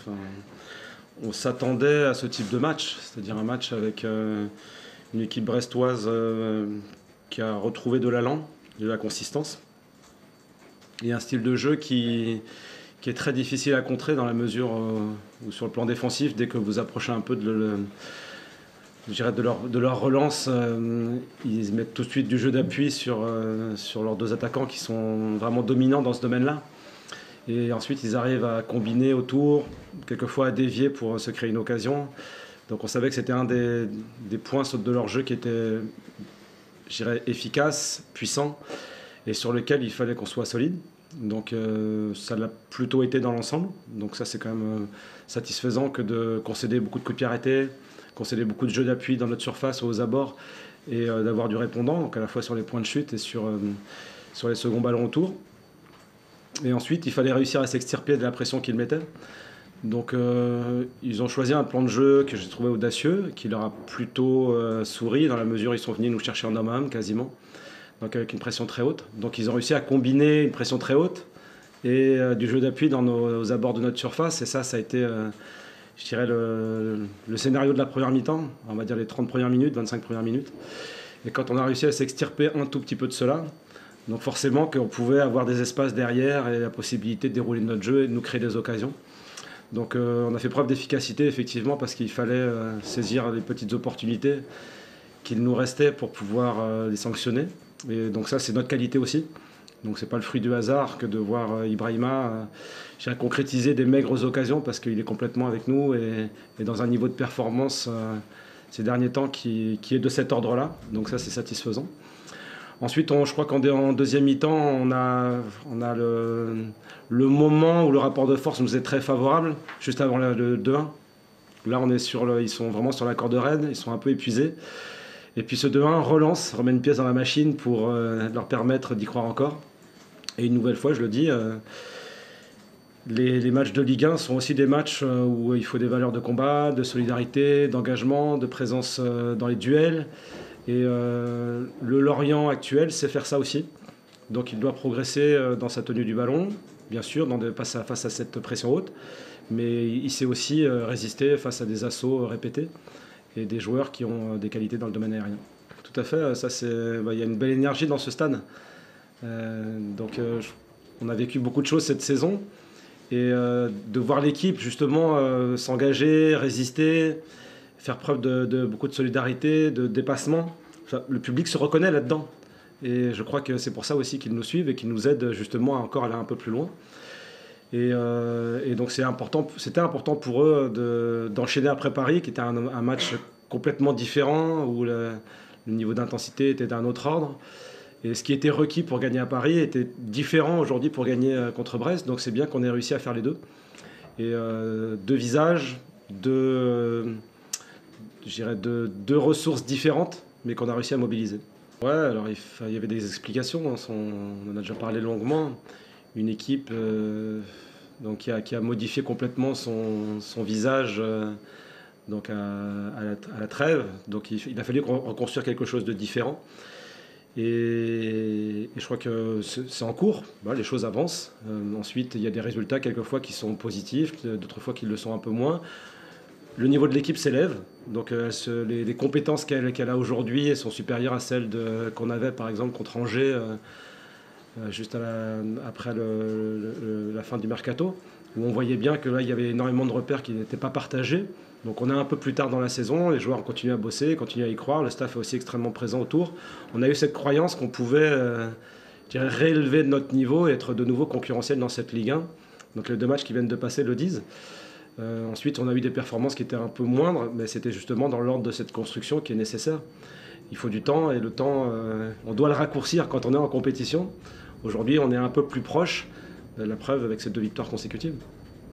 Enfin, on s'attendait à ce type de match, c'est-à-dire un match avec une équipe brestoise qui a retrouvé de l'allant, de la consistance, et un style de jeu qui est très difficile à contrer dans la mesure où sur le plan défensif, dès que vous approchez un peu je dirais de leur relance, ils mettent tout de suite du jeu d'appui sur leurs deux attaquants qui sont vraiment dominants dans ce domaine-là. Et ensuite, ils arrivent à combiner autour, quelquefois à dévier pour se créer une occasion. Donc on savait que c'était un des points de leur jeu qui était, je dirais, efficace, puissant, et sur lequel il fallait qu'on soit solide. Donc ça l'a plutôt été dans l'ensemble. Donc ça, c'est quand même satisfaisant que de concéder beaucoup de coups de pied arrêtés, concéder beaucoup de jeux d'appui dans notre surface, aux abords, et d'avoir du répondant, donc à la fois sur les points de chute et sur les seconds ballons autour. Et ensuite, il fallait réussir à s'extirper de la pression qu'ils mettaient. Donc ils ont choisi un plan de jeu que j'ai trouvé audacieux, qui leur a plutôt souri, dans la mesure où ils sont venus nous chercher en homme à homme quasiment, donc avec une pression très haute. Donc ils ont réussi à combiner une pression très haute et du jeu d'appui aux abords de notre surface. Et ça a été, je dirais, le scénario de la première mi-temps, on va dire les 30 premières minutes, 25 premières minutes. Et quand on a réussi à s'extirper un tout petit peu de cela, donc forcément qu'on pouvait avoir des espaces derrière et la possibilité de dérouler notre jeu et de nous créer des occasions. Donc on a fait preuve d'efficacité effectivement parce qu'il fallait saisir les petites opportunités qu'il nous restait pour pouvoir les sanctionner. Et donc ça, c'est notre qualité aussi. Donc c'est pas le fruit du hasard que de voir Ibrahima concrétiser des maigres occasions parce qu'il est complètement avec nous et dans un niveau de performance ces derniers temps qui est de cet ordre-là. Donc ça, c'est satisfaisant. Ensuite, je crois qu'en deuxième mi-temps, on a le moment où le rapport de force nous est très favorable, juste avant le 2-1. Là, ils sont vraiment sur la corde raide, ils sont un peu épuisés. Et puis ce 2-1 relance, remet une pièce dans la machine pour leur permettre d'y croire encore. Et une nouvelle fois, je le dis, les matchs de Ligue 1 sont aussi des matchs où il faut des valeurs de combat, de solidarité, d'engagement, de présence dans les duels. Et le Lorient actuel sait faire ça aussi. Donc il doit progresser dans sa tenue du ballon, bien sûr, face à cette pression haute. Mais il sait aussi résister face à des assauts répétés et des joueurs qui ont des qualités dans le domaine aérien. Tout à fait, il y a une belle énergie dans ce stade. On a vécu beaucoup de choses cette saison. Et de voir l'équipe justement s'engager, résister, faire preuve de beaucoup de solidarité, de dépassement. Enfin, le public se reconnaît là-dedans. Et je crois que c'est pour ça aussi qu'ils nous suivent et qu'ils nous aident justement à encore aller un peu plus loin. Et donc c'était important pour eux d'enchaîner après Paris, qui était un match complètement différent, où le niveau d'intensité était d'un autre ordre. Et ce qui était requis pour gagner à Paris était différent aujourd'hui pour gagner contre Brest. Donc c'est bien qu'on ait réussi à faire les deux. Et deux visages, deux ressources différentes, mais qu'on a réussi à mobiliser. Ouais, alors il y avait des explications, on en a déjà parlé longuement. Une équipe qui a modifié complètement son visage donc à la trêve. Donc il a fallu reconstruire quelque chose de différent. Et je crois que c'est en cours, les choses avancent. Ensuite, il y a des résultats quelquefois qui sont positifs, d'autres fois qui le sont un peu moins. Le niveau de l'équipe s'élève, donc les compétences qu'elle a aujourd'hui sont supérieures à celles qu'on avait par exemple contre Angers juste après la fin du mercato, où on voyait bien que là il y avait énormément de repères qui n'étaient pas partagés. Donc on est un peu plus tard dans la saison, les joueurs ont continué à bosser, continuent à y croire, le staff est aussi extrêmement présent autour. On a eu cette croyance qu'on pouvait réélever de notre niveau et être de nouveau concurrentiel dans cette Ligue 1. Donc les deux matchs qui viennent de passer le disent. Ensuite, on a eu des performances qui étaient un peu moindres, mais c'était justement dans l'ordre de cette construction qui est nécessaire. Il faut du temps, et le temps, on doit le raccourcir quand on est en compétition. Aujourd'hui, on est un peu plus proche, la preuve avec ces 2 victoires consécutives.